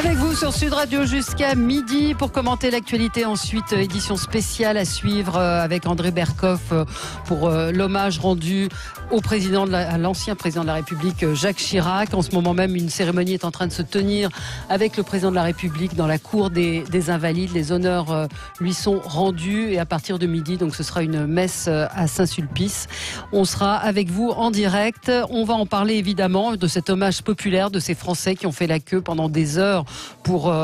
Avec vous sur Sud Radio jusqu'à midi pour commenter l'actualité. Ensuite, édition spéciale à suivre avec André Berkoff pour l'hommage rendu au à l'ancien président de la République, Jacques Chirac. En ce moment même, une cérémonie est en train de se tenir avec le président de la République dans la cour des Invalides. Les honneurs lui sont rendus et à partir de midi, donc ce sera une messe à Saint-Sulpice. On sera avec vous en direct. On va en parler évidemment de cet hommage populaire de ces Français qui ont fait la queue pendant des heures pour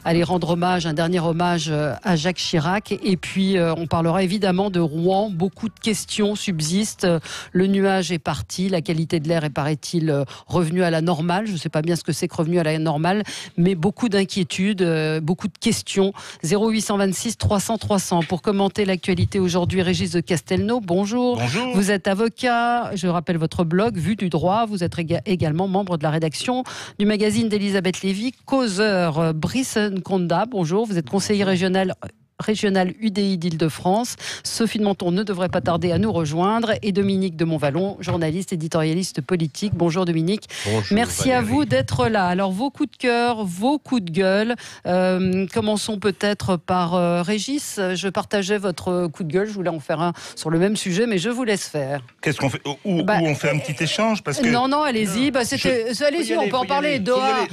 aller rendre hommage, un dernier hommage à Jacques Chirac. Et puis on parlera évidemment de Rouen. Beaucoup de questions subsistent. Le nuage est parti, la qualité de l'air est, paraît-il, revenue à la normale. Je ne sais pas bien ce que c'est que revenu à la normale, mais beaucoup d'inquiétudes, beaucoup de questions. 0826 300 300 pour commenter l'actualité aujourd'hui. Régis de Castelnau, bonjour. Bonjour. Vous êtes avocat, je rappelle votre blog Vue du droit. Vous êtes également membre de la rédaction du magazine d'Elisabeth Lévy, Causeur. Brice Nkonda, bonjour. Vous êtes conseiller régional UDI d'Île-de-France. Sophie de Menton ne devrait pas tarder à nous rejoindre. Et Dominique de Montvalon, journaliste, éditorialiste politique. Bonjour Dominique. Bonjour, merci Valérie. à vous d'être là. Alors vos coups de cœur, vos coups de gueule. Commençons peut-être par Régis. Je partageais votre coup de gueule. Je voulais en faire un sur le même sujet, mais je vous laisse faire. Qu'est-ce qu'on fait où on fait un petit échange parce que... Non, allez-y. Allez-y, on peut en parler. Doha.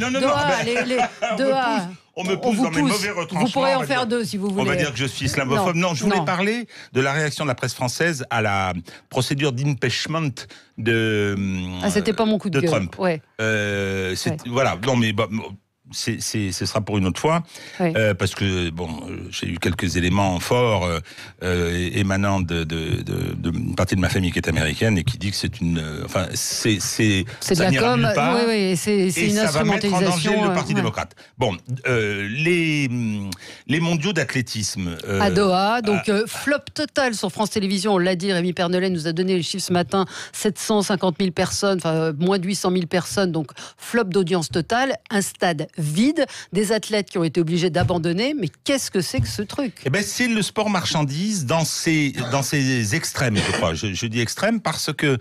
Doha. On me pousse dans mes mauvais retranchements. Vous pourrez en faire deux si vous voulez. On va dire que je suis islamophobe. Non, je voulais parler de la réaction de la presse française à la procédure d'impeachment de c'était pas mon coup de gueule. Trump. Ouais. Voilà. Non, mais ce sera pour une autre fois, oui. parce que j'ai eu quelques éléments forts émanant d'une partie de ma famille qui est américaine et qui dit que c'est une, c'est de la com, oui, c'est une instrumentalisation. Ça va mettre en danger le Parti démocrate. Bon, les mondiaux d'athlétisme à Doha, donc flop total sur France Télévisions. On l'a dit, Rémi Pernelet nous a donné les chiffres ce matin, 750 000 personnes, enfin moins de 800 000 personnes, donc flop d'audience totale, un stade vide, des athlètes qui ont été obligés d'abandonner. Mais qu'est-ce que c'est que ce truc ? Eh ben, c'est le sport marchandise dans ses extrêmes, je crois. Je dis extrêmes parce que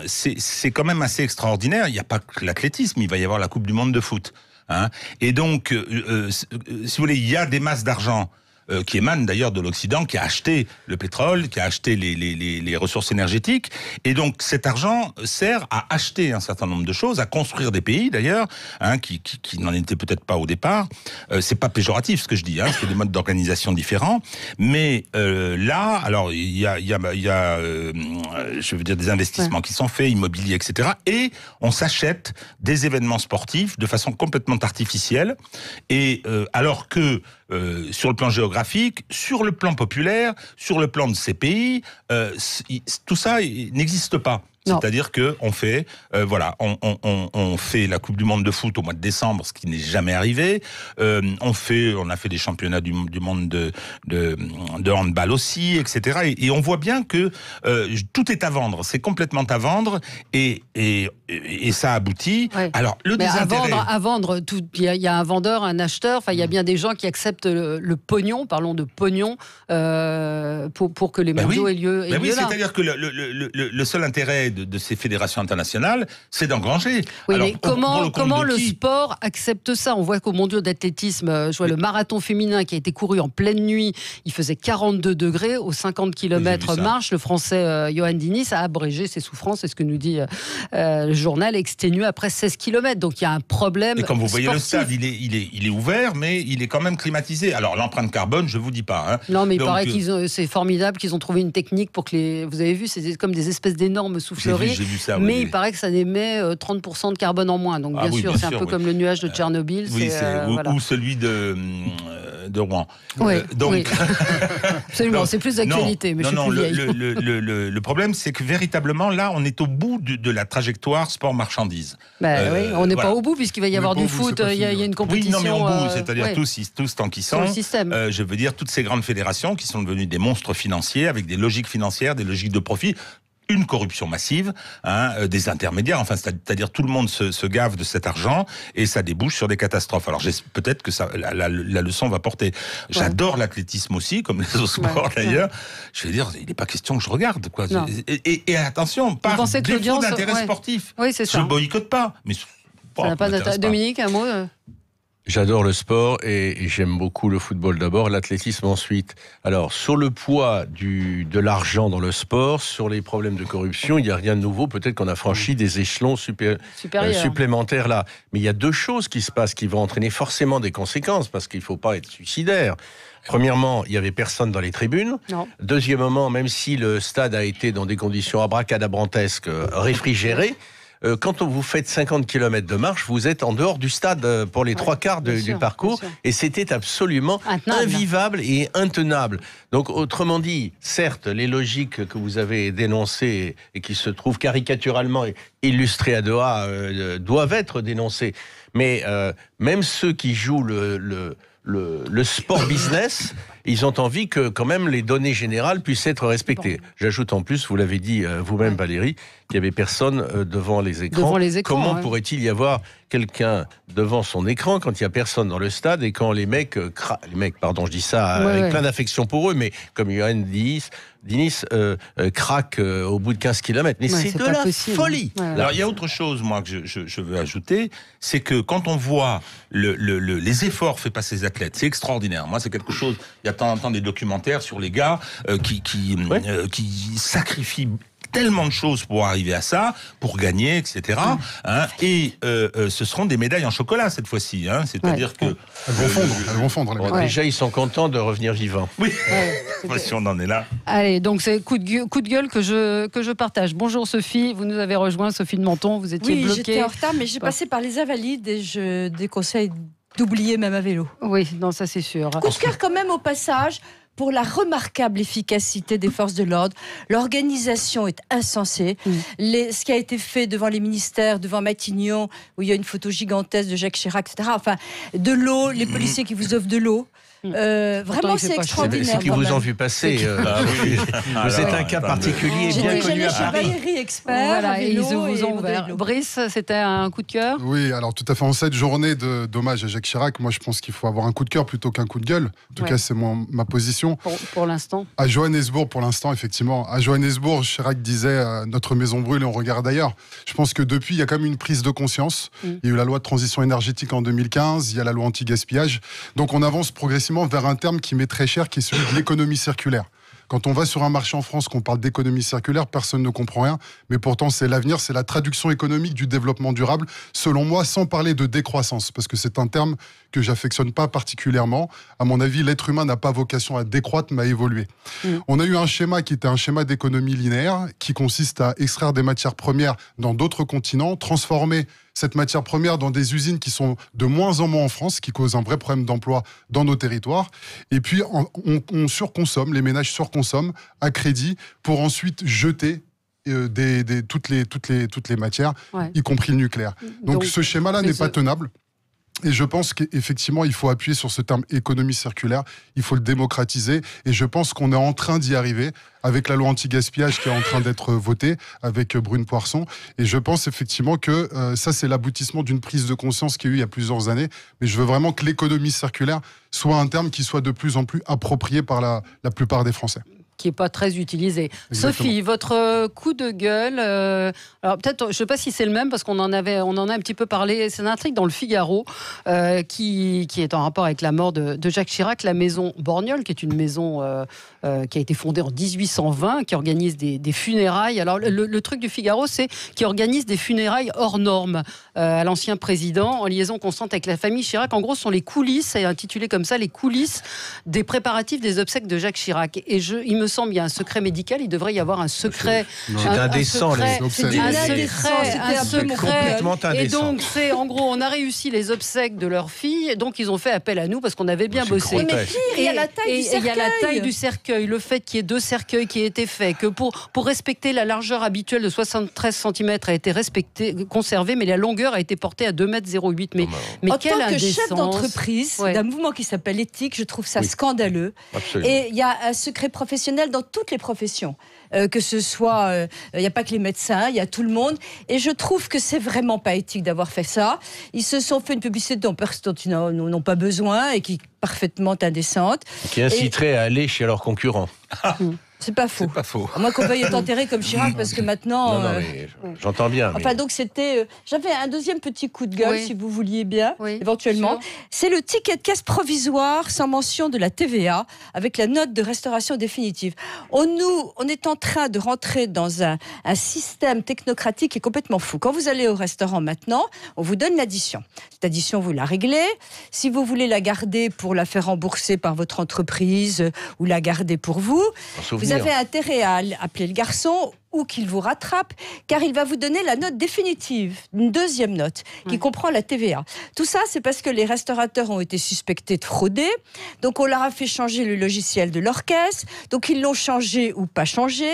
c'est quand même assez extraordinaire. Il n'y a pas que l'athlétisme, il va y avoir la Coupe du Monde de foot. Hein. Et donc, si vous voulez, il y a des masses d'argent qui émane d'ailleurs de l'Occident, qui a acheté le pétrole, qui a acheté les ressources énergétiques. Et donc cet argent sert à acheter un certain nombre de choses, à construire des pays d'ailleurs, qui n'en étaient peut-être pas au départ. C'est pas péjoratif ce que je dis, c'est des modes d'organisation différents. Mais là, alors il y a je veux dire des investissements qui sont faits, immobiliers, etc. Et on s'achète des événements sportifs de façon complètement artificielle. Et alors que sur le plan géographique, sur le plan populaire, sur le plan de ces pays, tout ça n'existe pas. C'est-à-dire que on fait, on fait la Coupe du Monde de foot au mois de décembre, ce qui n'est jamais arrivé. On a fait des championnats du monde de handball aussi, etc. Et on voit bien que tout est à vendre, c'est complètement à vendre, et ça aboutit. Ouais. Alors le désintérêt. À vendre, il y a un vendeur, un acheteur. Enfin, il y a bien des gens qui acceptent le pognon. Parlons de pognon pour que les mondiaux aient lieu. Oui, c'est-à-dire que le seul intérêt de ces fédérations internationales, c'est d'engranger. Oui, alors, mais comment le sport accepte ça ? On voit qu'au mondiaux d'athlétisme, je vois le marathon féminin qui a été couru en pleine nuit, il faisait 42 degrés aux 50 km marche. Le Français Johan Diniz a abrégé ses souffrances, c'est ce que nous dit le journal, exténué après 16 km. Donc il y a un problème. Et comme vous voyez, sportif. le stade, il est ouvert, mais il est quand même climatisé. Alors l'empreinte carbone, je vous dis pas. Non, mais il paraît c'est formidable qu'ils ont trouvé une technique pour que vous avez vu, c'est comme des espèces d'énormes souffleries. J'ai vu ça, mais il paraît que ça émet 30% de carbone en moins. Donc bien sûr, c'est un peu comme le nuage de Tchernobyl. Ou celui de Rouen. Oui, absolument. C'est plus d'actualité. Le problème, c'est que véritablement, là, on est au bout de la trajectoire sport-marchandise. On n'est pas au bout, puisqu'il va y avoir du foot, il y a une compétition. Oui, non, mais au bout, c'est-à-dire tous tant qu'ils sont. Je veux dire, toutes ces grandes fédérations qui sont devenues des monstres financiers, avec des logiques financières, des logiques de profit. Une corruption massive, des intermédiaires, c'est-à-dire tout le monde se gave de cet argent et ça débouche sur des catastrophes. Alors peut-être que la leçon va porter. J'adore l'athlétisme aussi, comme les autres sports d'ailleurs. Je veux dire, il n'est pas question que je regarde, quoi. Et attention, par défaut d'intérêt sportif, oui, c'est ça. je boycotte pas. Mais ça n'a pas d'intérêt. Dominique, un mot J'adore le sport et j'aime beaucoup le football d'abord, l'athlétisme ensuite. Alors, sur le poids de l'argent dans le sport, sur les problèmes de corruption, il n'y a rien de nouveau. Peut-être qu'on a franchi des échelons supplémentaires là. Mais il y a deux choses qui se passent qui vont entraîner forcément des conséquences parce qu'il ne faut pas être suicidaire. Premièrement, il n'y avait personne dans les tribunes. Non. Deuxièmement, même si le stade a été dans des conditions abracadabrantesques réfrigérées, quand vous faites 50 km de marche, vous êtes en dehors du stade pour les trois quarts du parcours. Et c'était absolument invivable et intenable. Donc, autrement dit, certes, les logiques que vous avez dénoncées et qui se trouvent caricaturalement illustrées à Doha doivent être dénoncées. Mais même ceux qui jouent le sport business, ils ont envie que quand même les données générales puissent être respectées. Bon. J'ajoute en plus, vous l'avez dit vous-même Valérie, qu'il n'y avait personne devant les écrans. Comment pourrait-il y avoir quelqu'un devant son écran quand il n'y a personne dans le stade et quand les mecs, pardon, je dis ça avec plein d'affection pour eux, mais comme Johan Diniz craque au bout de 15 km. Mais c'est de la folie. Ouais. Alors il y a autre chose, moi, que je veux ajouter, c'est que quand on voit les efforts faits par ces athlètes, c'est extraordinaire. Moi, c'est quelque chose, il y a de temps en temps des documentaires sur les gars qui sacrifient tellement de choses pour arriver à ça, pour gagner, etc. Et ce seront des médailles en chocolat cette fois-ci. C'est-à-dire que elles vont fondre les médailles. Déjà, ils sont contents de revenir vivants. Oui, si on en est là. Allez, donc c'est coup de gueule que je partage. Bonjour Sophie, vous nous avez rejoint, Sophie de Menton, vous étiez bloquée. Oui, j'étais en retard, mais j'ai passé par les Invalides et je déconseille d'oublier même à vélo. Oui, non, ça c'est sûr. Coup de cœur quand même au passage pour la remarquable efficacité des forces de l'ordre. L'organisation est insensée. Ce qui a été fait devant les ministères, devant Matignon, où il y a une photo gigantesque de Jacques Chirac, etc. Enfin, de l'eau, les policiers qui vous offrent de l'eau. Vraiment, c'est extraordinaire. C'est qui vous ont vu passer. Vous êtes un cas particulier, bien connu à Paris. Valérie, expert. Voilà, et ils vous ont ouvert. Brice, c'était un coup de cœur ? Oui, alors tout à fait. En cette journée d'hommage à Jacques Chirac, moi je pense qu'il faut avoir un coup de cœur plutôt qu'un coup de gueule. En tout cas, c'est ma position. Pour l'instant. À Johannesburg, pour l'instant, effectivement. À Johannesburg, Chirac disait notre maison brûle et on regarde ailleurs. Je pense que depuis, il y a quand même une prise de conscience. Il y a eu la loi de transition énergétique en 2015, il y a la loi anti-gaspillage. Donc on avance progressivement vers un terme qui m'est très cher, qui est celui de l'économie circulaire. Quand on va sur un marché en France, qu'on parle d'économie circulaire, personne ne comprend rien. Mais pourtant, c'est l'avenir, c'est la traduction économique du développement durable, selon moi, sans parler de décroissance, parce que c'est un terme que j'affectionne pas particulièrement. À mon avis, l'être humain n'a pas vocation à décroître, mais à évoluer. On a eu un schéma qui était un schéma d'économie linéaire, qui consiste à extraire des matières premières dans d'autres continents, transformer cette matière première dans des usines qui sont de moins en moins en France, qui causent un vrai problème d'emploi dans nos territoires. Et puis, on surconsomme, les ménages surconsomment à crédit pour ensuite jeter toutes les matières, y compris le nucléaire. Donc ce schéma-là n'est pas tenable. Et je pense qu'effectivement, il faut appuyer sur ce terme économie circulaire, il faut le démocratiser, et je pense qu'on est en train d'y arriver avec la loi anti-gaspillage qui est en train d'être votée avec Brune Poirson, et je pense effectivement que ça c'est l'aboutissement d'une prise de conscience qu'il y a eu il y a plusieurs années, mais je veux vraiment que l'économie circulaire soit un terme qui soit de plus en plus approprié par la plupart des Français. Qui n'est pas très utilisé. Exactement. Sophie, votre coup de gueule, alors peut-être, je ne sais pas si c'est le même, parce qu'on en a un petit peu parlé, c'est un article dans le Figaro, qui est en rapport avec la mort de Jacques Chirac, la maison Borgnole, qui est une maison qui a été fondée en 1820, qui organise des funérailles. Alors le truc du Figaro, c'est qu'il organise des funérailles hors normes à l'ancien président, en liaison constante avec la famille Chirac. En gros, ce sont les coulisses, c'est intitulé comme ça, les coulisses des préparatifs des obsèques de Jacques Chirac. Et il me semble, il y a un secret médical, il devrait y avoir un secret. C'est indécent, les obsèques. Un secret. Complètement indécent. Et donc, c'est en gros, on a réussi les obsèques de leur fille, donc ils ont fait appel à nous parce qu'on avait bien bossé. Mais pire, il y a la taille du cercueil. Il y a la taille du cercueil, le fait qu'il y ait 2 cercueils qui aient été faits, que pour respecter la largeur habituelle de 73 cm a été conservée, mais la longueur a été portée à 2,08 m. Mais en quelle tant que indécence. Chef d'entreprise d'un mouvement qui s'appelle Éthique, je trouve ça scandaleux. Absolument. Et il y a un secret professionnel dans toutes les professions. que ce soit, il n'y a pas que les médecins, il y a tout le monde. Et je trouve que c'est vraiment pas éthique d'avoir fait ça. Ils se sont fait une publicité dont ils n'ont pas besoin et qui est parfaitement indécente. Qui inciterait à aller chez leurs concurrents. C'est pas faux. C'est pas faux. À moins qu'on veuille être enterré comme Chirac, parce que maintenant... Non, mais j'entends bien. Enfin, donc c'était... j'avais un deuxième petit coup de gueule, si vous vouliez bien, éventuellement. Sûr. C'est le ticket de caisse provisoire sans mention de la TVA, avec la note de restauration définitive. On est en train de rentrer dans un système technocratique qui est complètement fou. Quand vous allez au restaurant maintenant, on vous donne l'addition. Cette addition, vous la réglez. Si vous voulez la garder pour la faire rembourser par votre entreprise ou la garder pour vous, vous avez intérêt à appeler le garçon ou qu'il vous rattrape, car il va vous donner la note définitive, une deuxième note, qui comprend la TVA. Tout ça, c'est parce que les restaurateurs ont été suspectés de frauder, donc on leur a fait changer le logiciel de leur caisse, donc ils l'ont changé ou pas changé,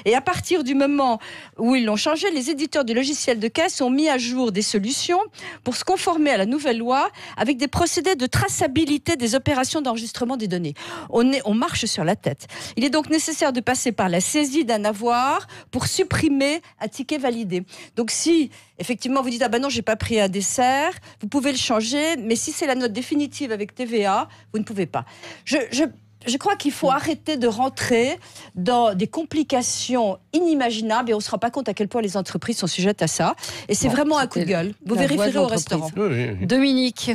et à partir du moment où ils l'ont changé, les éditeurs de logiciels de caisse ont mis à jour des solutions pour se conformer à la nouvelle loi, avec des procédés de traçabilité des opérations d'enregistrement des données. On marche sur la tête. Il est donc nécessaire de passer par la saisie d'un avoir pour supprimer un ticket validé. Donc si, effectivement, vous dites « Ah ben non, j'ai pas pris un dessert », vous pouvez le changer, mais si c'est la note définitive avec TVA, vous ne pouvez pas. Je crois qu'il faut arrêter de rentrer dans des complications inimaginables et on ne se rend pas compte à quel point les entreprises sont sujettes à ça. Et c'est vraiment un coup de gueule. Vous vérifierez au restaurant. Oui. Dominique,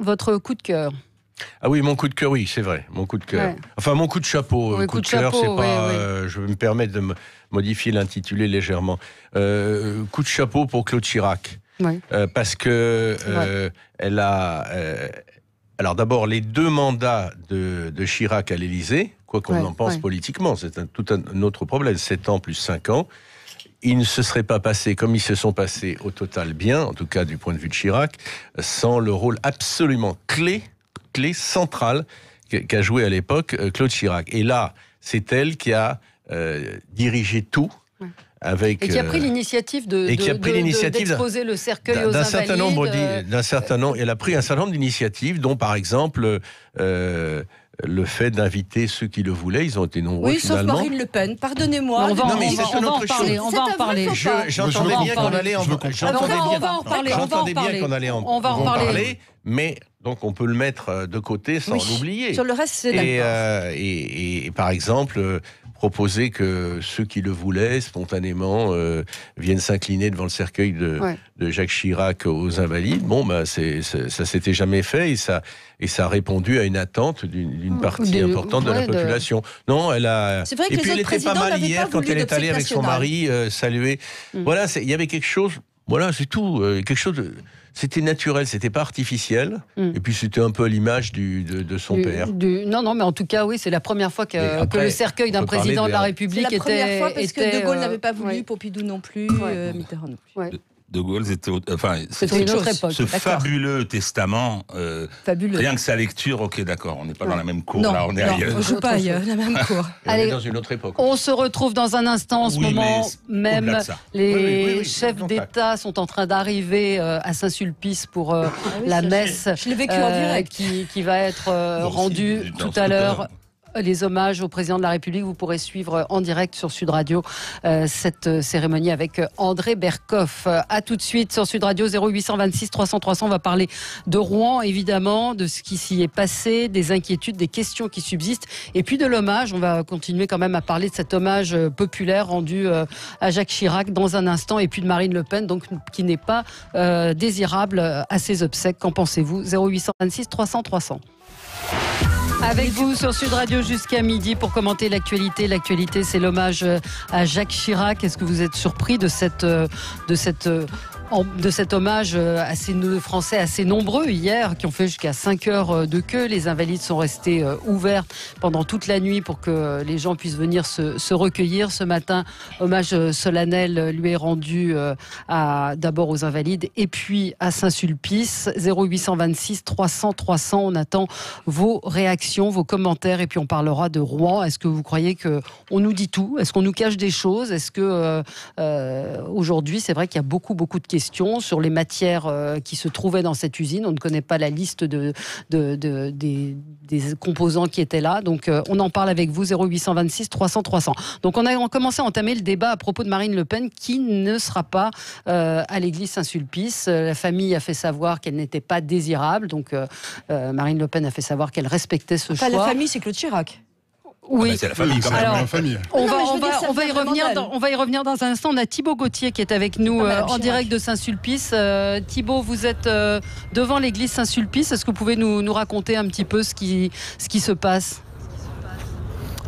votre coup de cœur. Ah oui, mon coup de cœur, oui, c'est vrai, mon coup de cœur. Ouais. Enfin, mon coup de chapeau. Oui, coup de cœur, c'est pas... je vais me permettre de modifier l'intitulé légèrement. Coup de chapeau pour Claude Chirac. Oui. Parce que elle a... alors d'abord, les 2 mandats de Chirac à l'Élysée, quoi qu'on en pense politiquement, c'est tout un autre problème, 7 ans plus 5 ans, ils ne se seraient pas passés comme ils se sont passés au total bien, en tout cas du point de vue de Chirac, sans le rôle absolument clé centrale qu'a joué à l'époque Claude Chirac. Et là, c'est elle qui a dirigé tout. Et qui a pris l'initiative d'exposer le cercueil aux Invalides. D'un certain nombre, elle a pris un certain nombre d'initiatives, dont par exemple le fait d'inviter ceux qui le voulaient. Ils ont été nombreux finalement. Sauf Marine Le Pen, pardonnez-moi. On va en parler. J'entendais bien qu'on allait en parler, mais donc on peut le mettre de côté sans l'oublier. Sur le reste, c'est d'accord. Et par exemple, proposer que ceux qui le voulaient spontanément viennent s'incliner devant le cercueil de Jacques Chirac aux Invalides. Bon, bah, ça s'était jamais fait et ça a répondu à une attente d'une partie importante de la population. Non, elle a. C'est vrai que et puis elle était pas mal hier quand elle est allée avec son mari saluer. Voilà, il y avait quelque chose. Voilà, c'est tout. Quelque chose de. C'était naturel, c'était pas artificiel, et puis c'était un peu à l'image de son père. Non, mais en tout cas, oui, c'est la première fois que le cercueil d'un président de la République était... C'est la première fois parce que De Gaulle n'avait pas voulu, Pompidou non plus, Mitterrand non plus. Ouais. De Gaulle, c'était une autre époque. Ce fabuleux testament, rien que sa lecture, ok, d'accord, on n'est pas dans la même cour, là, on est ailleurs. On ne joue pas ailleurs, la même cour. Allez, dans une autre époque. On se retrouve dans un instant, en ce moment même. Les chefs d'État sont en train d'arriver à Saint-Sulpice pour la messe qui va être rendue tout à l'heure. Les hommages au président de la République. Vous pourrez suivre en direct sur Sud Radio cette cérémonie avec André Berkoff. À tout de suite sur Sud Radio 0826 300 300. On va parler de Rouen, évidemment, de ce qui s'y est passé, des inquiétudes, des questions qui subsistent, et puis de l'hommage. On va continuer quand même à parler de cet hommage populaire rendu à Jacques Chirac dans un instant, et puis de Marine Le Pen, donc qui n'est pas désirable à ses obsèques. Qu'en pensez-vous? 0826 300 300. Avec vous sur Sud Radio jusqu'à midi pour commenter l'actualité. L'actualité, c'est l'hommage à Jacques Chirac. Est-ce que vous êtes surpris de cet hommage à ces Français assez nombreux hier, qui ont fait jusqu'à 5 heures de queue? Les Invalides sont restés ouverts pendant toute la nuit pour que les gens puissent venir se recueillir. Ce matin, hommage solennel lui est rendu d'abord aux Invalides et puis à Saint-Sulpice. 0826 300 300. On attend vos réactions, vos commentaires, et puis on parlera de Rouen. Est-ce que vous croyez qu'on nous dit tout? Est-ce qu'on nous cache des choses? Est-ce que aujourd'hui, c'est vrai qu'il y a beaucoup de questions questions sur les matières qui se trouvaient dans cette usine. On ne connaît pas la liste des composants qui étaient là. Donc on en parle avec vous, 0826 300 300. Donc on a commencé à entamer le débat à propos de Marine Le Pen qui ne sera pas à l'église Saint-Sulpice. La famille a fait savoir qu'elle n'était pas désirable. Donc Marine Le Pen a fait savoir qu'elle respectait ce choix. La famille, c'est Claude Chirac. Oui, c'est la famille quand même. Alors, la famille. on va y revenir dans un instant. On a Thibaut Gauthier qui est avec nous en direct de Saint-Sulpice. Thibaut, vous êtes devant l'église Saint-Sulpice. Est-ce que vous pouvez nous raconter un petit peu ce qui se passe ?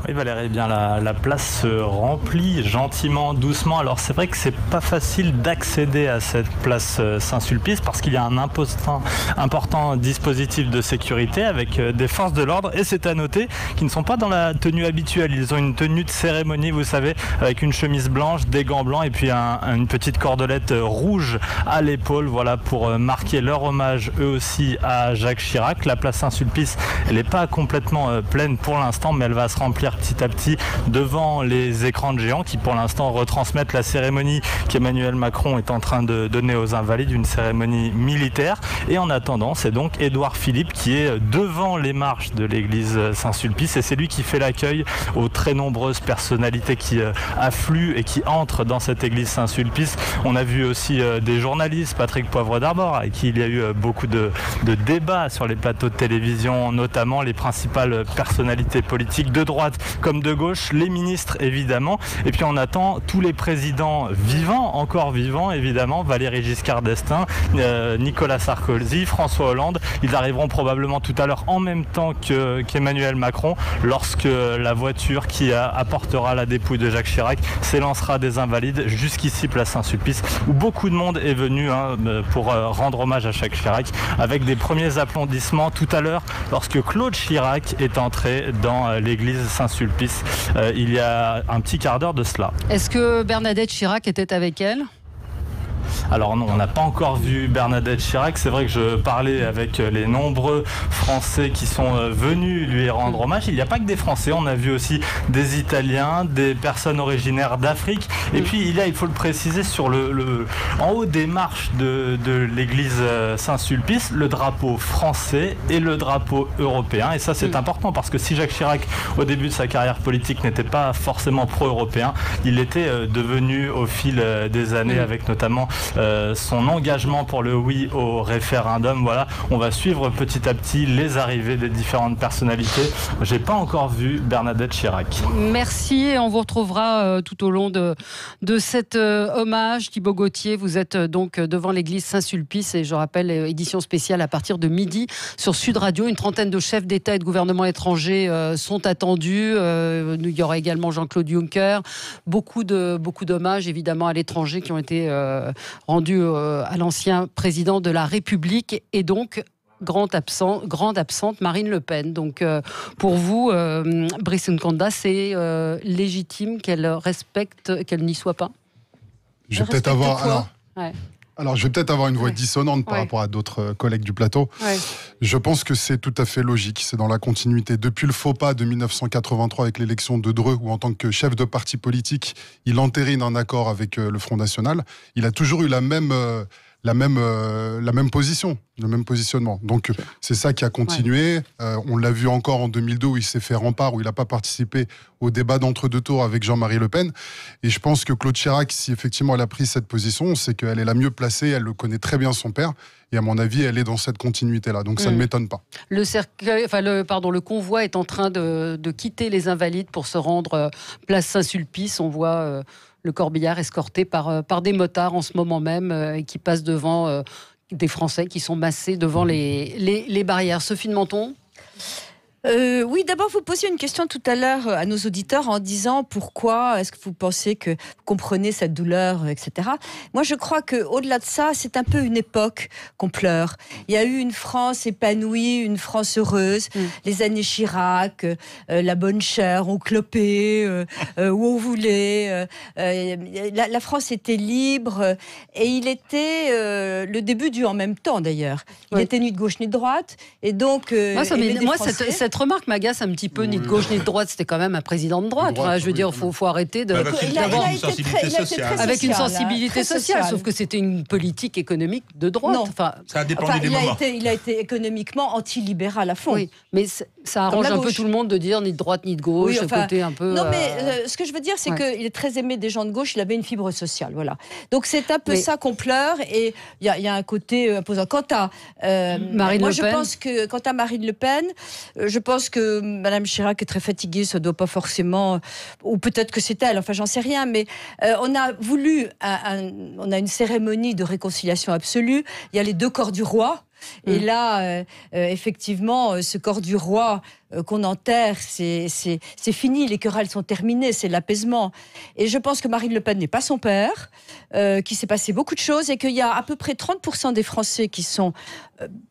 Oui Valérie, bien la place se remplit gentiment, doucement. Alors c'est vrai que c'est pas facile d'accéder à cette place Saint-Sulpice parce qu'il y a un important dispositif de sécurité avec des forces de l'ordre, et c'est à noter qu'ils ne sont pas dans la tenue habituelle. Ils ont une tenue de cérémonie, vous savez, avec une chemise blanche, des gants blancs et puis une petite cordelette rouge à l'épaule, voilà, pour marquer leur hommage eux aussi à Jacques Chirac. La place Saint-Sulpice, elle n'est pas complètement pleine pour l'instant, mais elle va se remplir petit à petit devant les écrans de géants qui pour l'instant retransmettent la cérémonie qu'Emmanuel Macron est en train de donner aux Invalides, une cérémonie militaire. Et en attendant, c'est donc Édouard Philippe qui est devant les marches de l'église Saint-Sulpice, et c'est lui qui fait l'accueil aux très nombreuses personnalités qui affluent et qui entrent dans cette église Saint-Sulpice. On a vu aussi des journalistes, Patrick Poivre d'Armor, avec qui il y a eu beaucoup de débats sur les plateaux de télévision, notamment les principales personnalités politiques de droite comme de gauche, les ministres évidemment, et puis on attend tous les présidents vivants, encore vivants évidemment, Valéry Giscard d'Estaing, Nicolas Sarkozy, François Hollande. Ils arriveront probablement tout à l'heure en même temps qu'Emmanuel Macron, lorsque la voiture qui apportera la dépouille de Jacques Chirac s'élancera des Invalides jusqu'ici place Saint-Sulpice, où beaucoup de monde est venu pour rendre hommage à Jacques Chirac, avec des premiers applaudissements tout à l'heure lorsque Claude Chirac est entré dans l'église Saint-Sulpice il y a un petit quart d'heure de cela. Est-ce que Bernadette Chirac était avec elle ? Alors non, on n'a pas encore vu Bernadette Chirac. C'est vrai que je parlais avec les nombreux Français qui sont venus lui rendre hommage. Il n'y a pas que des Français, on a vu aussi des Italiens, des personnes originaires d'Afrique. Et puis il faut le préciser, sur en haut des marches de l'église Saint-Sulpice, le drapeau français et le drapeau européen. Et ça c'est important parce que si Jacques Chirac, au début de sa carrière politique, n'était pas forcément pro-européen, il était devenu au fil des années, avec notamment son engagement pour le oui au référendum. Voilà, on va suivre petit à petit les arrivées des différentes personnalités. J'ai pas encore vu Bernadette Chirac. Merci, et on vous retrouvera tout au long de cet hommage. Thibaut Gauthier, vous êtes donc devant l'église Saint-Sulpice, et je rappelle, édition spéciale à partir de midi sur Sud Radio. Une trentaine de chefs d'État et de gouvernements étrangers sont attendus. Il y aura également Jean-Claude Juncker. Beaucoup d'hommages évidemment à l'étranger qui ont été rendus à l'ancien président de la République, et donc grande absente Marine Le Pen. Donc pour vous, Brice Nkonda, c'est légitime qu'elle respecte, qu'elle n'y soit pas ? Je vais peut-être avoir... Alors, je vais peut-être avoir une voix dissonante par rapport à d'autres collègues du plateau. Ouais. Je pense que c'est tout à fait logique. C'est dans la continuité. Depuis le faux pas de 1983 avec l'élection de Dreux, où en tant que chef de parti politique, il entérine un accord avec le Front National, il a toujours eu la même position, le même positionnement. Donc c'est ça qui a continué. On l'a vu encore en 2002 où il s'est fait rempart, où il n'a pas participé au débat d'entre-deux tours avec Jean-Marie Le Pen. Et je pense que Claude Chirac, si effectivement elle a pris cette position, c'est qu'elle est la mieux placée, elle le connaît très bien son père. Et à mon avis, elle est dans cette continuité-là. Donc ça ne m'étonne pas. Le convoi est en train de quitter les Invalides pour se rendre place Saint-Sulpice. On voit le corbillard escorté par des motards en ce moment même, qui passent devant des Français qui sont massés devant les barrières. Sophie de Menton ? Oui, d'abord, vous posiez une question tout à l'heure à nos auditeurs en disant pourquoi est-ce que vous pensez que vous comprenez cette douleur, etc. Moi, je crois qu'au-delà de ça, c'est un peu une époque qu'on pleure. Il y a eu une France épanouie, une France heureuse, les années Chirac, la bonne chère, on clopait, où on voulait. La France était libre, et il était le début du en même temps, d'ailleurs. Il était ni de gauche ni de droite, et donc... Cette cette remarque m'agace un petit peu, ni de gauche ni de droite, c'était quand même un président de droite. Je veux dire, faut arrêter de... Avec une sensibilité sociale, sauf que c'était une politique économique de droite. Non. Ça a dépendu des moments. Il a été économiquement anti-libéral à fond. Oui, mais ça arrange un peu tout le monde de dire ni de droite ni de gauche, côté un peu... Non, mais ce que je veux dire, c'est qu'il est très aimé des gens de gauche, il avait une fibre sociale, voilà. Donc c'est un peu ça qu'on pleure, et il y a un côté imposant. Quant à Marine Le Pen, quant à Marine Le Pen, je pense que Madame Chirac est très fatiguée, ça ne doit pas forcément... Ou peut-être que c'est elle, enfin j'en sais rien, mais on a voulu... on a une cérémonie de réconciliation absolue, il y a les deux corps du roi, et là, effectivement, ce corps du roi qu'on enterre, c'est fini, les querelles sont terminées, c'est l'apaisement. Et je pense que Marine Le Pen n'est pas son père, qu'il s'est passé beaucoup de choses, et qu'il y a à peu près 30% des Français qui sont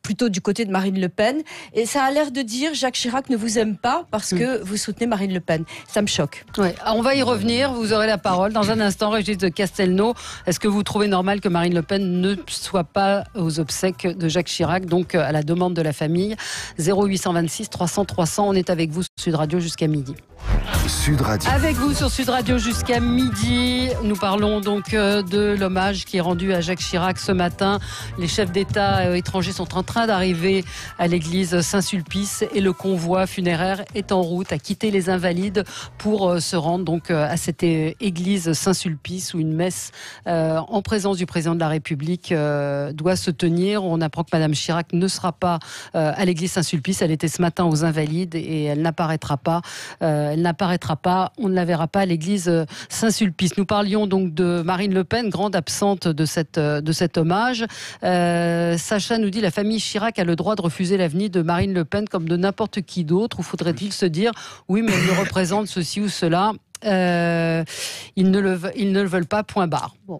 plutôt du côté de Marine Le Pen. Et ça a l'air de dire Jacques Chirac ne vous aime pas parce que vous soutenez Marine Le Pen. Ça me choque. Ouais. On va y revenir, vous aurez la parole. Dans un instant, Régis de Castelnau, est-ce que vous trouvez normal que Marine Le Pen ne soit pas aux obsèques de Jacques Chirac, donc à la demande de la famille? 0826 300 300, on est avec vous sur Sud Radio jusqu'à midi. Sud Radio. Avec vous sur Sud Radio jusqu'à midi. Nous parlons donc de l'hommage qui est rendu à Jacques Chirac ce matin. Les chefs d'État étrangers sont en train d'arriver à l'église Saint-Sulpice et le convoi funéraire est en route à quitter les Invalides pour se rendre donc à cette église Saint-Sulpice où une messe en présence du président de la République doit se tenir. On apprend que Madame Chirac ne sera pas à l'église Saint-Sulpice. Elle était ce matin aux Invalides et elle n'apparaîtra pas. On ne la verra pas à l'église Saint-Sulpice. Nous parlions donc de Marine Le Pen, grande absente de cet hommage. Sacha nous dit la famille Chirac a le droit de refuser l'avenir de Marine Le Pen comme de n'importe qui d'autre, ou faudrait-il se dire oui mais elle ne représente ceci ou cela. Ils ne le veulent pas, point barre. Bon.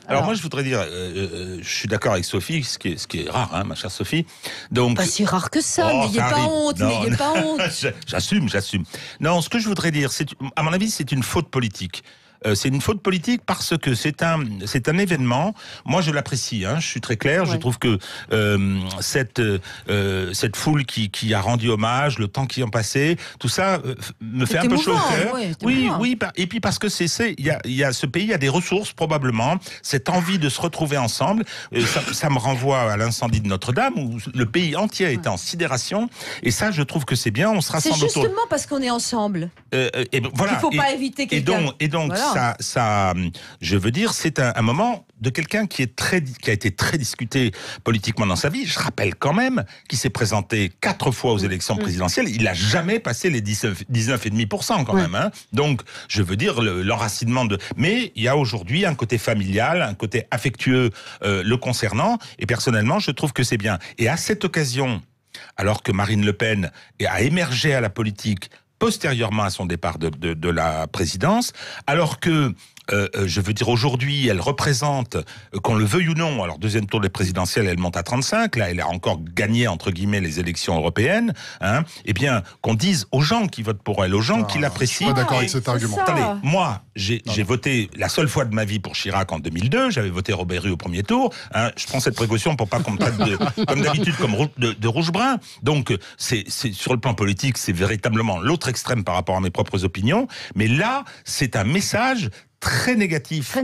Alors moi je voudrais dire, je suis d'accord avec Sophie, ce qui est rare, hein, ma chère Sophie. Donc, pas si rare que ça, n'ayez pas honte, n'ayez pas honte. J'assume. Non, ce que je voudrais dire, à mon avis, c'est une faute politique. C'est une faute politique parce que c'est un événement. Moi, je l'apprécie. Je suis très clair. Ouais. Je trouve que cette foule qui a rendu hommage, le temps qui en passé, tout ça me fait un peu chaud au cœur. Oui. Et puis parce que il y a ce pays a des ressources probablement. Cette envie de se retrouver ensemble, ça me renvoie à l'incendie de Notre-Dame où le pays entier était en sidération. Et ça, je trouve que c'est bien. On se rassemble autour. C'est justement parce qu'on est ensemble. Et voilà. Il faut pas éviter quelqu'un. Et donc. Voilà. Ça, je veux dire, c'est un moment de quelqu'un qui a été très discuté politiquement dans sa vie. Je rappelle quand même qu'il s'est présenté 4 fois aux élections présidentielles. Il n'a jamais passé les 19,5% quand même. Donc, je veux dire, l'enracinement Mais il y a aujourd'hui un côté familial, un côté affectueux le concernant. Et personnellement, je trouve que c'est bien. Et à cette occasion, alors que Marine Le Pen a émergé à la politique postérieurement à son départ de la présidence, alors que je veux dire, aujourd'hui, elle représente, qu'on le veuille ou non, alors deuxième tour des présidentielles, elle monte à 35, là, elle a encore gagné, entre guillemets, les élections européennes, eh bien, qu'on dise aux gens qui votent pour elle, aux gens qui l'apprécient. Je suis pas d'accord avec cet argument. Attendez, moi, j'ai voté la seule fois de ma vie pour Chirac en 2002, j'avais voté Robert Rue au premier tour, je prends cette précaution pour pas qu'on me traite comme d'habitude, de rouge-brun. Donc, c'est sur le plan politique, c'est véritablement l'autre extrême par rapport à mes propres opinions, mais là, c'est un message très négatif.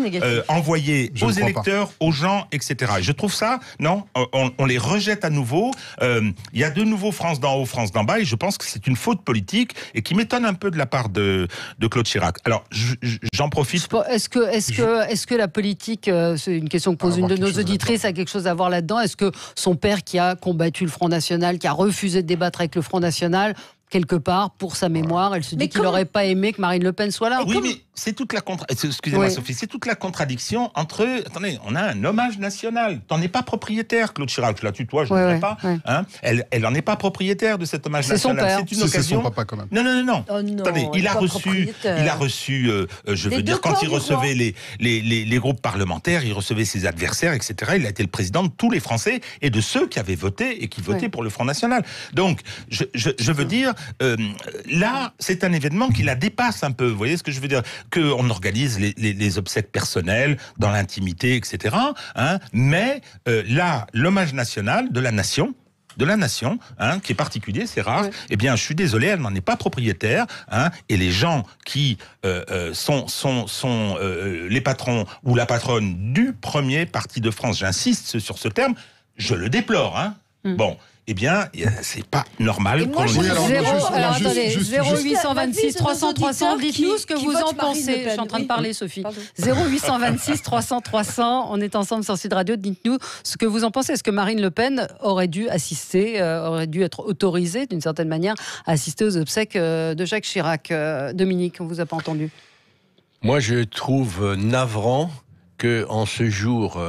Envoyé aux électeurs, aux gens, etc. Et je trouve ça, on les rejette à nouveau. Il y a de nouveau France d'en haut, France d'en bas, et je pense que c'est une faute politique et qui m'étonne un peu de la part de Claude Chirac. Alors, j'en profite. Est-ce que la politique, c'est une question que pose une de nos auditrices, a quelque chose à voir là-dedans? Est-ce que son père qui a combattu le Front National, qui a refusé de débattre avec le Front National, quelque part, pour sa mémoire, elle se dit qu'il n'aurait pas aimé que Marine Le Pen soit là. Oui, mais c'est toute la excusez-moi Sophie, c'est toute la contradiction entre... Attendez, on a un hommage national. T'en es pas propriétaire, Claude Chirac. Je la tutoie, je ne dirais pas. Elle n'en est pas propriétaire de cet hommage national. C'est une occasion. C'est son papa quand même. Non. Oh non, attendez, il a reçu, je veux dire, quand il recevait les groupes parlementaires, il recevait ses adversaires, etc. Il a été le président de tous les Français et de ceux qui avaient voté et qui votaient pour le Front National. Donc, je veux dire, là, c'est un événement qui la dépasse un peu. Vous voyez ce que je veux dire? Qu'on organise les obsèques personnelles dans l'intimité, etc. Mais là, l'hommage national de la nation, de la nation, qui est particulier, c'est rare. Eh bien, je suis désolé, elle n'en est pas propriétaire. Et les gens qui sont les patrons ou la patronne du premier parti de France, j'insiste sur ce terme, je le déplore. Bon. Eh bien, c'est pas normal qu'on le dise. 0826 300 300, dites-nous ce que vous en pensez. Je suis en train de parler, Sophie. 0826 300 300, on est ensemble sur Sud Radio. Dites-nous ce que vous en pensez. Est-ce que Marine Le Pen aurait dû assister, aurait dû être autorisée d'une certaine manière à assister aux obsèques de Jacques Chirac? Dominique, on vous a pas entendu. Moi, je trouve navrant que en ce jour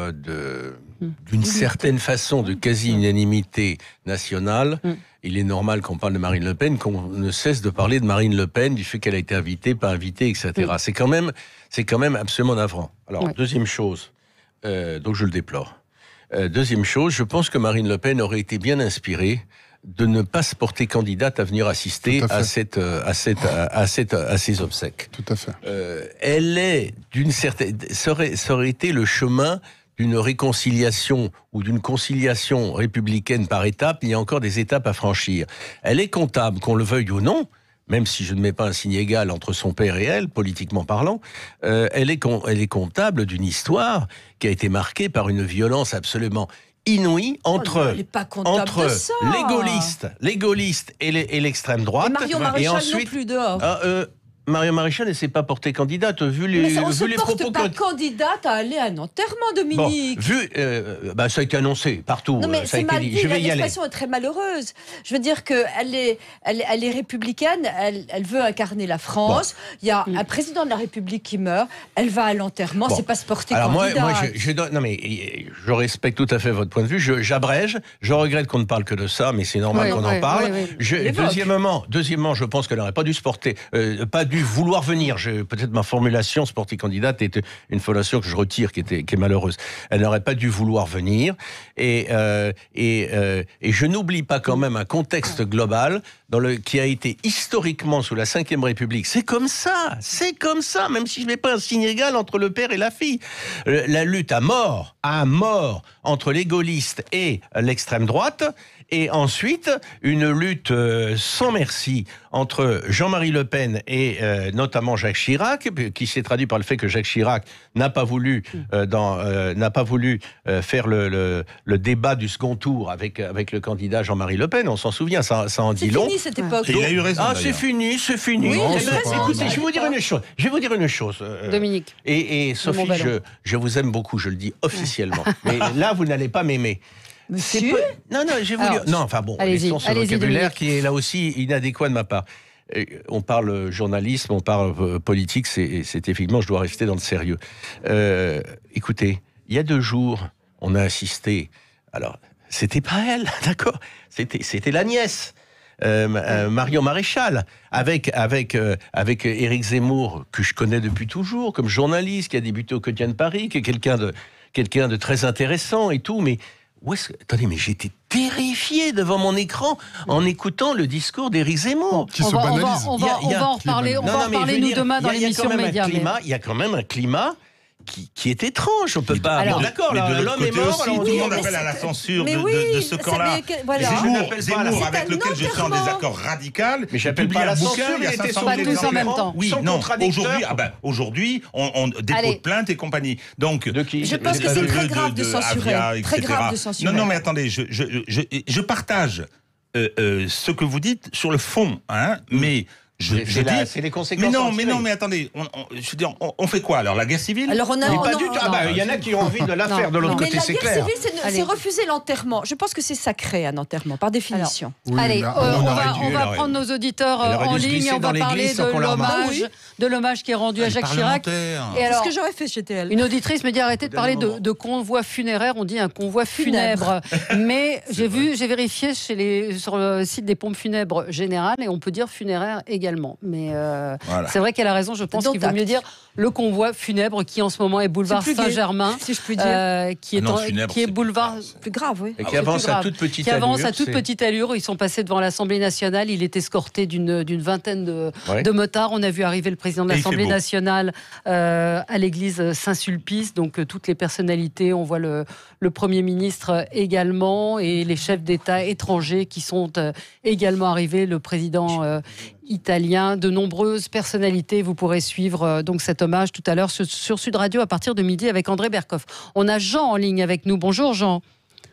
d'une certaine façon de quasi-unanimité nationale, il est normal qu'on parle de Marine Le Pen, qu'on ne cesse de parler de Marine Le Pen, du fait qu'elle a été invitée, pas invitée, etc. C'est quand même absolument navrant. Alors, deuxième chose, donc je le déplore. Deuxième chose, je pense que Marine Le Pen aurait été bien inspirée de ne pas se porter candidate à venir assister à ces obsèques. Tout à fait. Elle est d'une certaine, ça aurait été le chemin d'une réconciliation ou d'une conciliation républicaine par étapes. Il y a encore des étapes à franchir. Elle est comptable, qu'on le veuille ou non, même si je ne mets pas un signe égal entre son père et elle, politiquement parlant, elle est comptable d'une histoire qui a été marquée par une violence absolument inouïe entre les gaullistes et l'extrême droite. Et Marion Maréchal ensuite, non plus dehors. Marion Maréchal ne s'est pas portée candidate, vu les propos. On ne se porte pas candidate à aller à un enterrement, Dominique. Bon, ça a été annoncé partout. Non, mais ça a été dit. Je vais y aller. L'expression est très malheureuse. Je veux dire qu'elle est républicaine, elle veut incarner la France. Bon. Il y a un président de la République qui meurt, elle va à l'enterrement, c'est pas se porter candidate. Moi, je respecte tout à fait votre point de vue. J'abrège. Je regrette qu'on ne parle que de ça, mais c'est normal qu'on en parle. Deuxièmement, je pense qu'elle n'aurait pas dû se porter, pas dû vouloir venir. Peut-être ma formulation, se porter candidate, était une formulation que je retire, qui est malheureuse. Elle n'aurait pas dû vouloir venir. Et je n'oublie pas quand même un contexte global qui a été historiquement sous la Ve République. C'est comme ça, même si je ne mets pas un signe égal entre le père et la fille. La lutte à mort entre les gaullistes et l'extrême droite. Et ensuite, une lutte sans merci entre Jean-Marie Le Pen et notamment Jacques Chirac, qui s'est traduit par le fait que Jacques Chirac n'a pas voulu faire le débat du second tour avec le candidat Jean-Marie LePen. On s'en souvient, ça en dit long. C'est fini cette époque. Il a eu raison. C'est fini. Oui, écoutez, je vais vous dire une chose. Dominique. Et Sophie, je vous aime beaucoup, je le dis officiellement. Mais là, vous n'allez pas m'aimer. Monsieur Non, je vais vous dire. Non, enfin bon, laissons ce vocabulaire qui est là aussi inadéquat de ma part. On parle journalisme, on parle politique, c'est effectivement, je dois rester dans le sérieux. Écoutez, il y a 2 jours, on a assisté. Alors, c'était pas elle, d'accord. C'était la nièce. Marion Maréchal, avec Éric Zemmour, que je connais depuis toujours, comme journaliste, qui a débuté au Quotidien de Paris, qui est quelqu'un de très intéressant et tout, mais attendez, mais j'étais terrifié devant mon écran en écoutant le discours d'Éric Zemmour. Qui se banalise. On va en reparler, nous demain dans l'émission Média. Il y a quand même un climat qui est étrange, on peut pas. Alors, d'accord, l'homme est mort. Tout le monde appelle à la censure de ce camp-là. Zemmour, avec lequel je suis en désaccord radical. Mais j'appelle pas à la censure, il était pas tous en même temps. Oui, non. Aujourd'hui, on dépose plainte et compagnie. Donc, je pense que c'est très grave de censurer. Très grave de censurer. Non, mais attendez, je partage ce que vous dites sur le fond, mais. C'est les conséquences. Mais attendez, on fait quoi alors? La guerre civile? Alors pas du tout. Il y en a qui ont envie de la faire de l'autre côté, c'est clair. La guerre civile, c'est refuser l'enterrement. Je pense que c'est sacré un enterrement, par définition. Allez, on va prendre nos auditeurs en ligne. On va parler de l'hommage qui est rendu à Jacques Chirac. Et alors, ce que j'aurais fait chez TL. Une auditrice me dit arrêtez de parler de convoi funéraire. On dit un convoi funèbre. Mais j'ai vérifié sur le site des pompes funèbres générales et on peut dire funéraire également. également. Mais Voilà. c'est vrai qu'elle a raison. Je pense qu'il vaut mieux dire le convoi funèbre qui en ce moment est boulevard Saint-Germain, si je puis dire, qui est boulevard plus grave, oui. Et qui avance à toute petite allure. Qui avance à toute petite allure. Ils sont passés devant l'Assemblée nationale. Il est escorté d'une vingtaine de motards. On a vu arriver le président de l'Assemblée nationale à l'église Saint-Sulpice. Donc toutes les personnalités. On voit le Premier ministre également et les chefs d'État étrangers qui sont également arrivés. Le président italien, de nombreuses personnalités. Vous pourrez suivre donc cet hommage tout à l'heure sur Sud Radio à partir de midi avec André Berkoff. On a Jean en ligne avec nous. Bonjour Jean.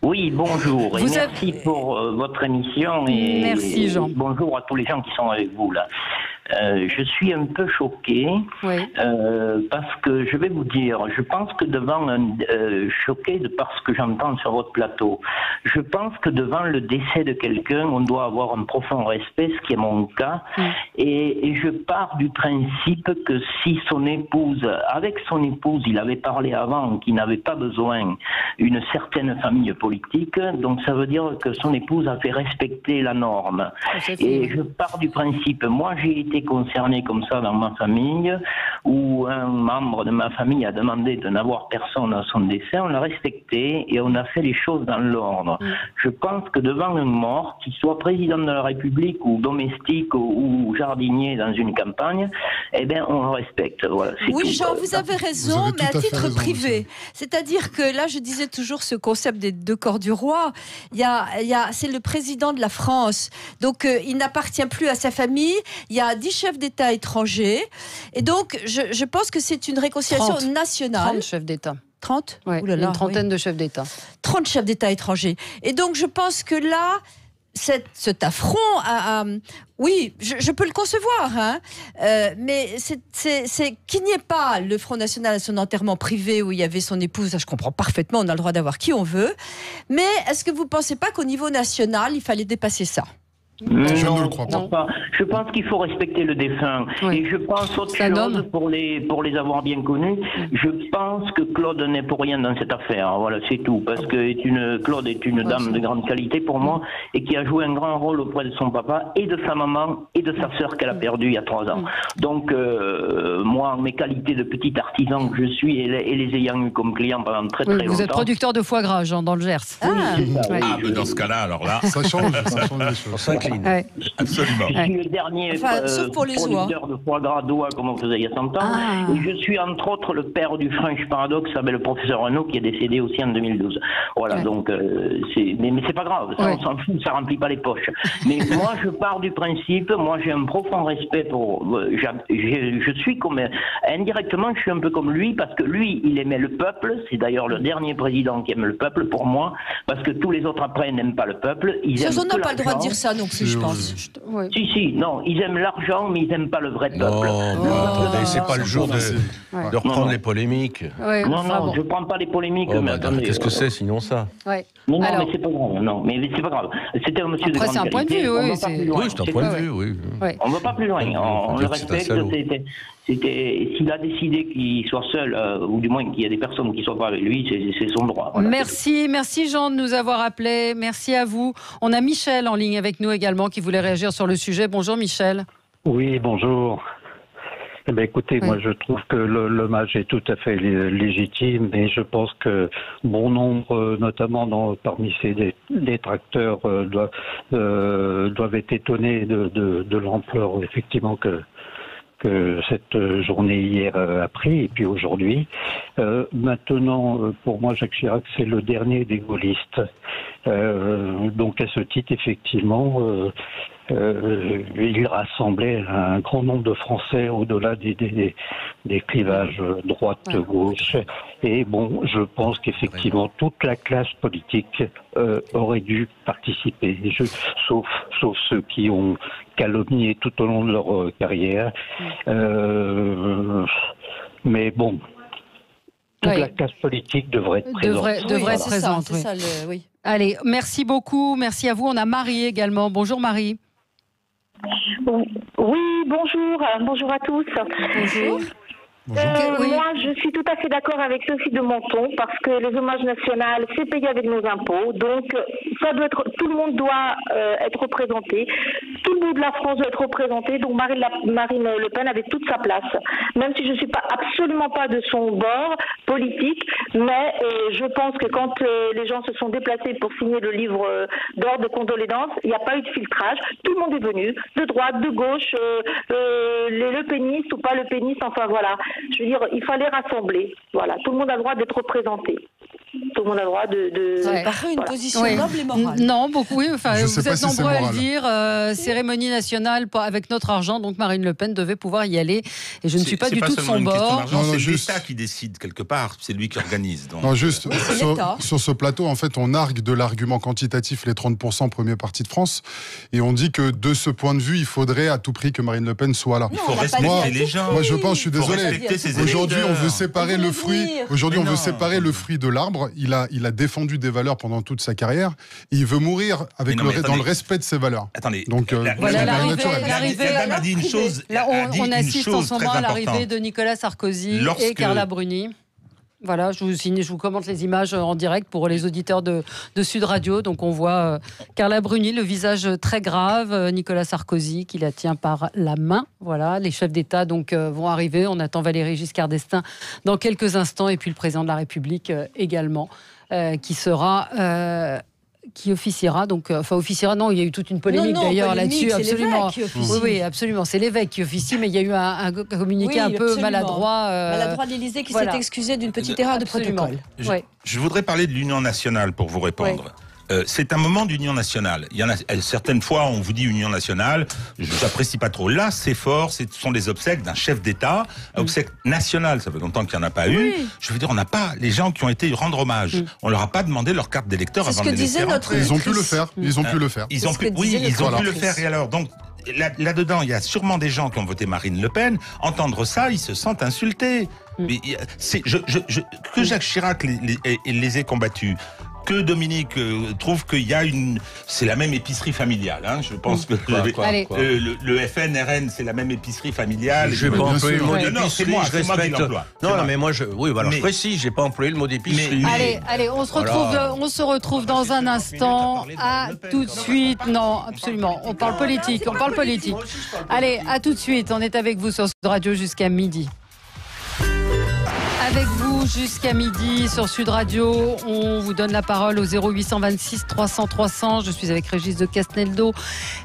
Oui, bonjour. Et merci pour votre émission. Et merci Jean. Bonjour à tous les gens qui sont avec vous là. Je suis un peu choqué parce que je vais vous dire, je pense que choqué de par ce que j'entends sur votre plateau, je pense que devant le décès de quelqu'un, on doit avoir un profond respect, ce qui est mon cas, et je pars du principe que si avec son épouse, il avait parlé avant qu'il n'avait pas besoin d'une certaine famille politique, donc ça veut dire que son épouse a fait respecter la norme. Et je pars du principe, moi j'ai été concerné comme ça dans ma famille, où un membre de ma famille a demandé de n'avoir personne à son décès, on l'a respecté et on a fait les choses dans l'ordre. Je pense que devant un mort, qu'il soit président de la République ou domestique ou jardinier dans une campagne, eh bien on le respecte. Voilà, oui, Jean, vous avez raison, mais à titre privé. C'est-à-dire que là, je disais toujours ce concept des deux corps du roi. C'est le président de la France, donc il n'appartient plus à sa famille. Il y a 10 chefs d'État étrangers. Et donc, je pense que c'est une réconciliation nationale. 30 chefs d'État. 30 ouais, une trentaine de chefs d'État. 30 chefs d'État étrangers. Et donc, je pense que là, cet affront oui, je peux le concevoir, hein, mais c'est qu'il n'y ait pas le Front National à son enterrement privé où il y avait son épouse, ça je comprends parfaitement, on a le droit d'avoir qui on veut, mais est-ce que vous ne pensez pas qu'au niveau national, il fallait dépasser ça ? Je ne le crois pas. Je pense qu'il faut respecter le défunt. Oui. Et je pense autre chose, pour les avoir bien connus, je pense que Claude n'est pour rien dans cette affaire. Voilà, c'est tout. Parce que Claude est une dame de grande qualité pour moi et qui a joué un grand rôle auprès de son papa et de sa maman et de sa sœur qu'elle a perdue il y a 3 ans. Donc, moi, mes qualités de petit artisan que je suis et les ayant eu comme client pendant très longtemps. Vous êtes producteur de foie gras, Jean, dans le Gers. Dans ce cas-là, alors là... Ça change les choses. Ouais. Absolument. Je suis le dernier producteur de foie gras d'oie, comme on faisait il y a 100 ans. Et je suis entre autres le père du French Paradox, le professeur Renaud, qui est décédé aussi en 2012. Voilà, donc, mais c'est pas grave, ça, on s'en fout, ça remplit pas les poches. Mais moi, je pars du principe, moi j'ai un profond respect pour... Je suis comme... Indirectement, je suis un peu comme lui, parce que lui, il aimait le peuple. C'est d'ailleurs le dernier président qui aime le peuple, pour moi, parce que tous les autres après n'aiment pas le peuple. On n'a pas le droit de dire ça non plus, je pense. Si, non, ils aiment l'argent, mais ils n'aiment pas le vrai peuple. Non, attendez, c'est pas le jour de reprendre les polémiques. Non, je ne prends pas les polémiques. Qu'est-ce que c'est sinon ça? Non, mais c'est pas grave. Non, mais c'est pas grave. C'était un monsieur de grande qualité. Après, c'est un point de vue, oui, c'est un point de vue, oui. On ne va pas plus loin. On le respecte. S'il a décidé qu'il soit seul, ou du moins qu'il y a des personnes qui ne soient pas avec lui, c'est son droit. Voilà. Merci Jean de nous avoir appelés. Merci à vous. On a Michel en ligne avec nous également qui voulait réagir sur le sujet. Bonjour Michel. Oui, bonjour. Eh bien, écoutez, moi je trouve que l'hommage est tout à fait légitime, et je pense que bon nombre, notamment parmi ces détracteurs, doivent être étonnés de l'ampleur effectivement que cette journée hier a pris, et puis aujourd'hui. Maintenant, pour moi, Jacques Chirac, c'est le dernier des gaullistes. Donc à ce titre, effectivement, il rassemblait un grand nombre de Français au-delà des clivages droite-gauche. Et bon, je pense qu'effectivement, toute la classe politique aurait dû participer, sauf ceux qui ont calomnié tout au long de leur carrière. Mais bon, toute la classe politique devrait être présente. Devrait être présente, oui. Allez, merci beaucoup. Merci à vous. On a Marie également. Bonjour Marie. Oui, bonjour. Bonjour à tous. Bonjour. Oui. Moi, je suis tout à fait d'accord avec Sophie de Menton parce que les hommages nationaux, c'est payé avec nos impôts. Donc, tout le monde doit être représenté. Tout le bout de la France doit être représenté. Donc, Marine Le Pen avait toute sa place. Même si je ne suis absolument pas de son bord politique, mais je pense que quand les gens se sont déplacés pour signer le livre d'ordre de condoléances, il n'y a pas eu de filtrage. Tout le monde est venu, de droite, de gauche, les Le Penistes ou pas Le Pénistes, enfin voilà. Je veux dire, il fallait rassembler. Voilà, tout le monde a le droit d'être représenté. Tout le monde a le droit de... Ça me paraît une position noble et morale. Non, beaucoup, oui. Enfin, vous êtes nombreux à le dire. Cérémonie nationale avec notre argent, donc Marine Le Pen devait pouvoir y aller. Et je ne suis pas du tout de son bord. C'est l'État qui décide quelque part. C'est lui qui organise. Donc, non, juste, sur ce plateau, en fait, on argue de l'argument quantitatif, les 30% premier parti de France. Et on dit que de ce point de vue, il faudrait à tout prix que Marine Le Pen soit là. Il faut respecter les gens. Moi, je pense, je suis désolé. Aujourd'hui, on veut séparer le fruit. Aujourd'hui, on veut séparer le fruit de l'arbre. Il a défendu des valeurs pendant toute sa carrière. Et il veut mourir dans le respect de ses valeurs. Attendez. Donc, la a dit une chose. Là, on assiste en ce moment à l'arrivée de Nicolas Sarkozy et Carla Bruni. Voilà, je vous commente les images en direct pour les auditeurs de Sud Radio. Donc on voit Carla Bruni, le visage très grave, Nicolas Sarkozy qui la tient par la main. Voilà, les chefs d'État donc vont arriver. On attend Valéry Giscard d'Estaing dans quelques instants et puis le président de la République également qui officiera, non, il y a eu toute une polémique d'ailleurs là-dessus, absolument. Oui, absolument, c'est l'évêque qui officie, mais il y a eu un communiqué un peu maladroit. Maladroit de l'Élysée qui s'est excusé d'une petite erreur de protocole. Je voudrais parler de l'Union nationale pour vous répondre. C'est un moment d'union nationale. Il y en a certaines fois, on vous dit union nationale, j'apprécie pas trop. Là, c'est fort, ce sont des obsèques d'un chef d'État, obsèques nationales, ça fait longtemps qu'il n'y en a pas eu. Je veux dire, on n'a pas les gens qui ont été rendre hommage. On leur a pas demandé leur carte d'électeur avant de les laisser rentrer. Ils ont pu le faire. Ils ont pu le faire. Ils ont pu le faire. Et alors, donc, là-dedans, il y a sûrement des gens qui ont voté Marine Le Pen. Entendre ça, ils se sentent insultés. Mais que Jacques Chirac les ait combattus, que Dominique trouve qu'il y a c'est la même épicerie familiale. Hein. Je pense que le FNRN, c'est la même épicerie familiale. Je n'ai pas employé le mot d'épicerie. Non, c'est moi qui l'emploie. Non, mais moi, je précise, j'ai pas employé le mot d'épicerie. Allez, on se retrouve dans un instant. À tout de suite. Non, absolument. On parle politique. Allez, à tout de suite. On est avec vous sur Sud Radio jusqu'à midi. Avec vous jusqu'à midi sur Sud Radio, on vous donne la parole au 0826 300 300. Je suis avec Régis de Casneldo,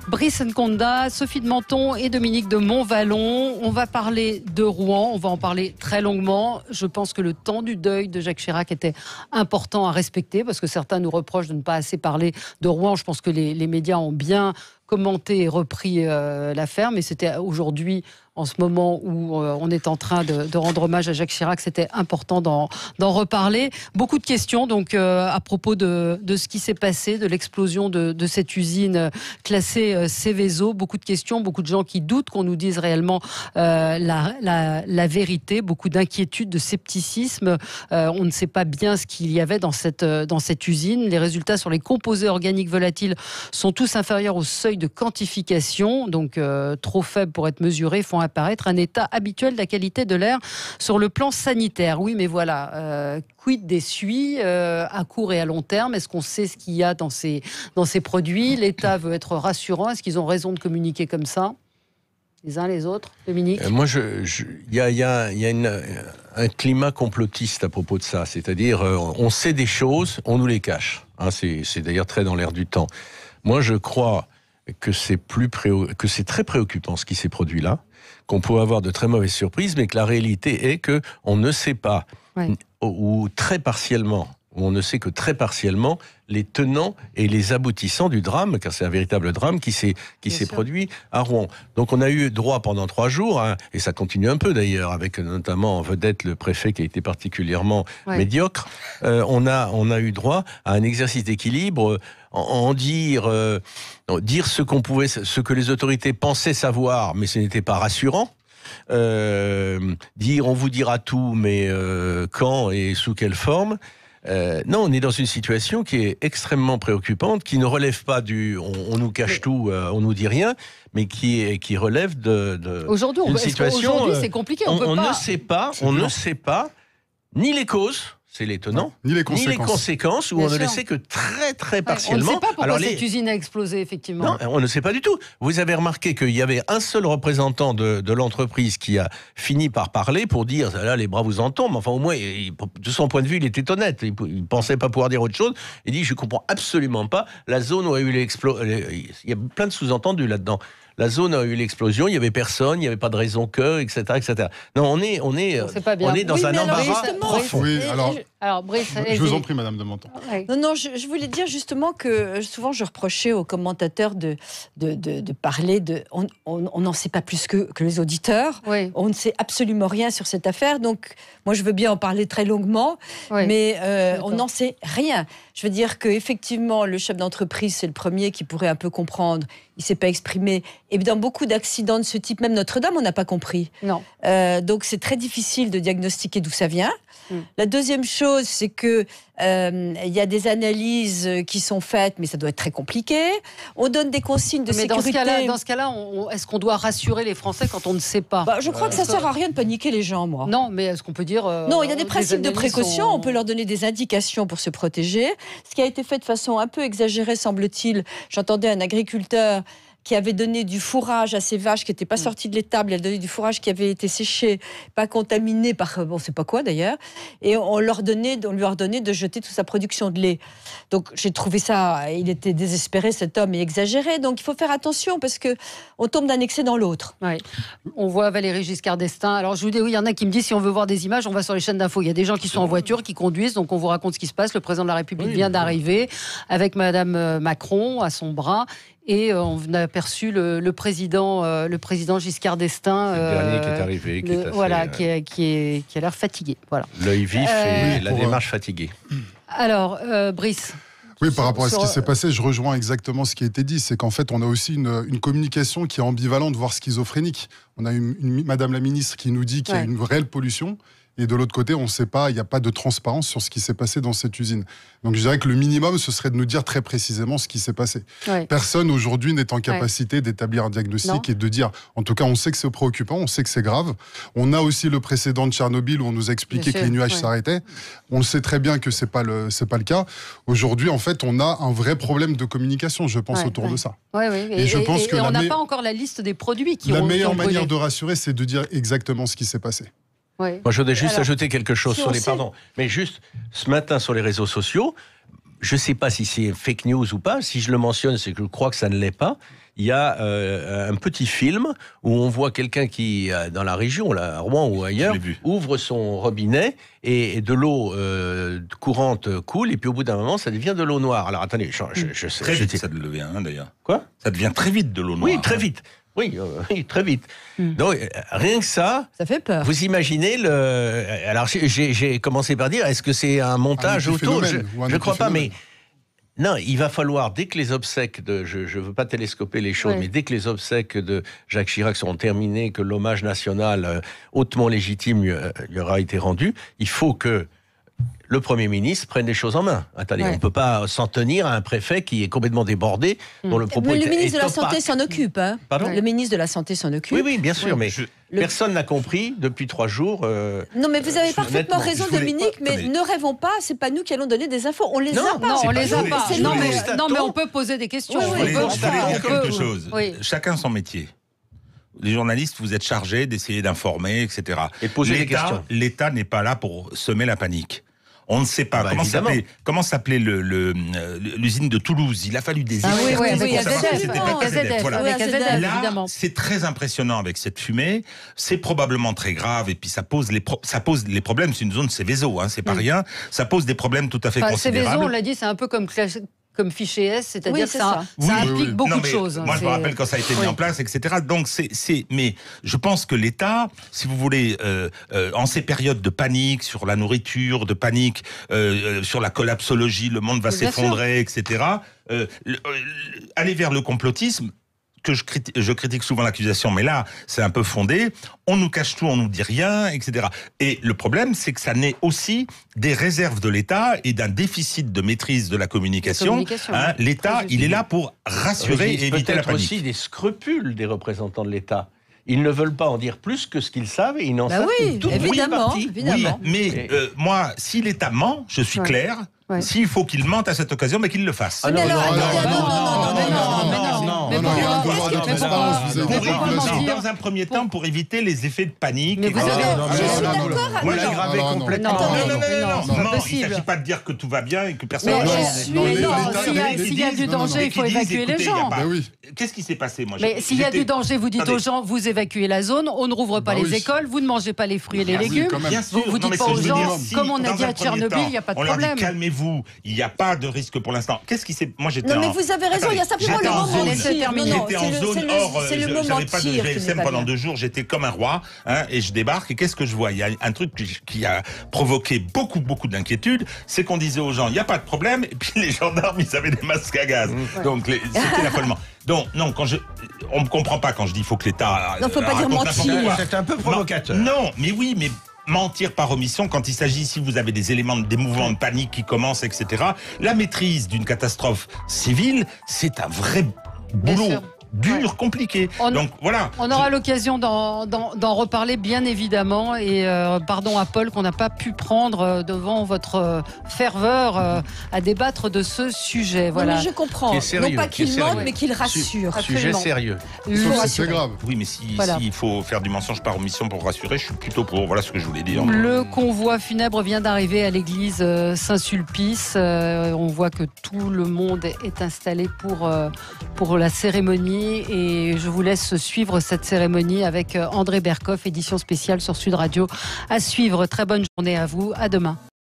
Brice Nkonda, Sophie de Menton et Dominique de Montvalon. On va parler de Rouen, on va en parler très longuement. Je pense que le temps du deuil de Jacques Chirac était important à respecter parce que certains nous reprochent de ne pas assez parler de Rouen. Je pense que les médias ont bien commenté et repris l'affaire, mais c'était aujourd'hui, en ce moment où on est en train de rendre hommage à Jacques Chirac, c'était important d'en reparler. Beaucoup de questions donc à propos de ce qui s'est passé, de l'explosion de cette usine classée Seveso. Beaucoup de questions, beaucoup de gens qui doutent qu'on nous dise réellement la vérité, beaucoup d'inquiétudes, de scepticisme. On ne sait pas bien ce qu'il y avait dans cette usine. Les résultats sur les composés organiques volatiles sont tous inférieurs au seuil de quantification, donc trop faibles pour être mesurés, font apparaître un état habituel de la qualité de l'air sur le plan sanitaire. Oui, mais voilà, quid des suies à court et à long terme? Est-ce qu'on sait ce qu'il y a dans ces produits? L'État veut être rassurant. Est-ce qu'ils ont raison de communiquer comme ça, les uns les autres? Dominique? Moi, il y a un climat complotiste à propos de ça. C'est-à-dire, on sait des choses, on nous les cache. Hein, c'est d'ailleurs très dans l'air du temps. Moi, je crois que c'est très préoccupant ce qui s'est produit là, qu'on peut avoir de très mauvaises surprises, mais que la réalité est que on ne sait pas, ou très partiellement, où on ne sait que très partiellement les tenants et les aboutissants du drame, car c'est un véritable drame qui s'est produit à Rouen. Donc on a eu droit pendant 3 jours, hein, et ça continue un peu d'ailleurs, avec notamment en vedette le préfet qui a été particulièrement médiocre. On a eu droit à un exercice d'équilibre, dire ce que les autorités pensaient savoir, mais ce n'était pas rassurant. Dire on vous dira tout, mais quand et sous quelle forme? Non, on est dans une situation qui est extrêmement préoccupante, qui ne relève pas du on nous cache tout, on nous dit rien, mais qui relève de aujourd'hui, aujourd'hui, c'est compliqué. On ne sait pas ni les causes. C'est l'étonnant. Ni les conséquences. Où on ne le sait que très très partiellement. On ne sait pas pourquoi cette usine a explosé, effectivement. Non, on ne sait pas du tout. Vous avez remarqué qu'il y avait un seul représentant de l'entreprise qui a fini par parler pour dire, là, les bras vous en tombent. Enfin, au moins, de son point de vue, il était honnête. Il ne pensait pas pouvoir dire autre chose. Il dit, je ne comprends absolument pas la zone où a eu l'explosion. Il y a plein de sous-entendus là-dedans. La zone a eu l'explosion, il n'y avait personne, il n'y avait pas de raison que, etc., etc. Non, on est dans un embarras profond. Oui, alors Brice, je vous en prie, Madame de Menton. Non, je voulais dire justement que souvent je reprochais aux commentateurs de parler de... On n'en sait pas plus que les auditeurs. Oui. On ne sait absolument rien sur cette affaire. Donc, moi, je veux bien en parler très longuement, mais on n'en sait rien. Je veux dire qu'effectivement, le chef d'entreprise, c'est le premier qui pourrait un peu comprendre. Il ne s'est pas exprimé. Et dans beaucoup d'accidents de ce type, même Notre-Dame, on n'a pas compris. Non. Donc, c'est très difficile de diagnostiquer d'où ça vient. La deuxième chose, c'est que il y a des analyses qui sont faites, mais ça doit être très compliqué. On donne des consignes de sécurité. Dans ce cas-là, est-ce qu'on doit rassurer les Français quand on ne sait pas? Je crois que ça sert à rien de paniquer les gens, moi. Non, mais est-ce qu'on peut dire non, il y a des principes de précaution. On peut leur donner des indications pour se protéger. Ce qui a été fait de façon un peu exagérée, semble-t-il. J'entendais un agriculteur qui avait donné du fourrage à ses vaches qui n'étaient pas sorties de l'étable. Il a donné du fourrage qui avait été séché, pas contaminé par on ne sait pas quoi d'ailleurs. Et on lui a ordonné de jeter toute sa production de lait. Donc j'ai trouvé ça, il était désespéré cet homme et exagéré. Donc il faut faire attention parce qu'on tombe d'un excès dans l'autre. Oui. On voit Valéry Giscard d'Estaing. Alors je vous dis, oui, il y en a qui me disent si on veut voir des images, on va sur les chaînes d'infos. Il y a des gens qui sont en voiture, qui conduisent, donc on vous raconte ce qui se passe. Le président de la République vient d'arriver avec Madame Macron à son bras. Et on a aperçu le président Giscard d'Estaing. Le dernier qui est arrivé. Qui a l'air fatigué. Voilà. L'œil vif et la démarche fatiguée. Alors, Brice. Oui, par rapport à ce qui s'est passé, je rejoins exactement ce qui a été dit. C'est qu'en fait, on a aussi une communication qui est ambivalente, voire schizophrénique. On a Madame la ministre qui nous dit qu'il y a une réelle pollution. Et de l'autre côté, on ne sait pas, il n'y a pas de transparence sur ce qui s'est passé dans cette usine. Donc je dirais que le minimum, ce serait de nous dire très précisément ce qui s'est passé. Ouais. Personne aujourd'hui n'est en capacité d'établir un diagnostic et de dire, en tout cas, on sait que c'est préoccupant, on sait que c'est grave. On a aussi le précédent de Tchernobyl où on nous a expliqué que les nuages s'arrêtaient. On le sait très bien que c'est pas le cas. Aujourd'hui, en fait, on a un vrai problème de communication, je pense, autour de ça. Et je pense que on n'a pas encore la liste des produits qui ont La meilleure manière de rassurer, c'est de dire exactement ce qui s'est passé. Oui. Moi, je voudrais juste ajouter quelque chose sur les... Pardon, mais juste, ce matin, sur les réseaux sociaux, je ne sais pas si c'est fake news ou pas, si je le mentionne, c'est que je crois que ça ne l'est pas. Il y a un petit film où on voit quelqu'un qui, dans la région, là, à Rouen ou ailleurs, ouvre son robinet et de l'eau courante coule, et puis au bout d'un moment, ça devient de l'eau noire. Alors attendez, je sais... Très vite, ça devient, d'ailleurs. Quoi ? Ça devient très vite de l'eau noire. Oui, très vite. Oui, très vite. Donc, rien que ça fait peur. Vous imaginez Alors, j'ai commencé par dire, est-ce que c'est un montage auto ? Je ne crois pas, mais non, il va falloir, dès que les obsèques je ne veux pas télescoper les choses, mais dès que les obsèques de Jacques Chirac seront terminées, que l'hommage national hautement légitime lui aura été rendu, il faut que le Premier ministre prenne les choses en main. Attendez, on ne peut pas s'en tenir à un préfet qui est complètement débordé, dont le propos le ministre de la Santé s'en occupe. Hein. Pardon ? Le ministre de la Santé s'en occupe. Oui, bien sûr, mais personne n'a compris depuis 3 jours. Non, mais vous avez parfaitement raison, Dominique, mais ne rêvons pas, c'est pas nous qui allons donner des infos. On les a pas. Non, on les a pas. Non, mais on peut poser des questions. Je voulais dire quelque chose. Chacun son métier. Les journalistes, vous êtes chargés d'essayer d'informer, etc. Et poser des questions. L'État n'est pas là pour semer la panique. On ne sait pas comment s'appelait l'usine de Toulouse. Il a fallu des expertises pour savoir que c'était pas Là, c'est très impressionnant avec cette fumée. C'est probablement très grave et puis ça pose les problèmes. C'est une zone Seveso, hein, c'est pas rien. Ça pose des problèmes tout à fait considérables. Seveso, on l'a dit, c'est un peu comme fichier S, c'est-à-dire que ça implique beaucoup de choses. Moi, je me rappelle quand ça a été mis en place, etc. Donc, mais je pense que l'État, si vous voulez, en ces périodes de panique sur la nourriture, de panique sur la collapsologie, le monde va s'effondrer, etc., aller vers le complotisme, que je critique souvent l'accusation, mais là, c'est un peu fondé. On nous cache tout, on nous dit rien, etc. Et le problème, c'est que ça naît aussi des réserves de l'État et d'un déficit de maîtrise de la communication. Hein, L'État, il est là pour rassurer et éviter la panique. Aussi des scrupules des représentants de l'État. Ils ne veulent pas en dire plus que ce qu'ils savent et ils n'en savent que toute partie. Oui, mais moi, si l'État ment, je suis clair. S'il faut qu'il mente à cette occasion, mais qu'il le fasse. Non. Dans un premier temps, pour éviter les effets de panique. Mais vous avez... Vous l'aggravez complètement. Non, il ne s'agit pas de dire que tout va bien et que personne... S'il y a du danger, il faut évacuer les gens. Qu'est-ce qui s'est passé, moi? Mais s'il y a du danger, vous dites aux gens, vous évacuez la zone, on ne rouvre pas les écoles, vous ne mangez pas les fruits et les légumes. Vous dites pas aux gens, comme on a dit à Tchernobyl, il n'y a pas de problème. Calmez-vous, il n'y a pas de risque pour l'instant. Qu'est-ce qui s'est... Moi, j'étais Non, mais vous avez raison, il y a simplement le moment de tir. J'étais en zone hors, j'avais pas de GSM pendant 2 jours, j'étais comme un roi, et je débarque, et qu'est-ce que je vois? Il y a un truc qui a provoqué beaucoup d'inquiétude, c'est qu'on disait aux gens, il n'y a pas de problème, et puis les gendarmes, ils avaient des masques à gaz. Donc, c'était l'affolement. Donc, non, on me comprend pas quand je dis, il faut que l'État... Non, faut pas dire mentir. C'est un peu provocateur. Non, mais oui, mais... mentir par omission quand il s'agit, si vous avez des mouvements de panique qui commencent, etc. La maîtrise d'une catastrophe civile, c'est un vrai boulot. Dur, compliqué. Donc voilà. On aura l'occasion d'en reparler, bien évidemment. Et pardon à Paul qu'on n'a pas pu prendre devant votre ferveur à débattre de ce sujet. Voilà. Non, mais je comprends. Sérieux, non pas qu'il mente, mais qu'il rassure. Sujet sérieux. C'est grave. Oui, mais s'il faut faire du mensonge par omission pour rassurer, je suis plutôt pour. Voilà ce que je voulais dire. Le convoi funèbre vient d'arriver à l'église Saint-Sulpice. On voit que tout le monde est installé pour la cérémonie. Et je vous laisse suivre cette cérémonie avec André Berkoff, édition spéciale sur Sud Radio. À suivre. Très bonne journée à vous. À demain.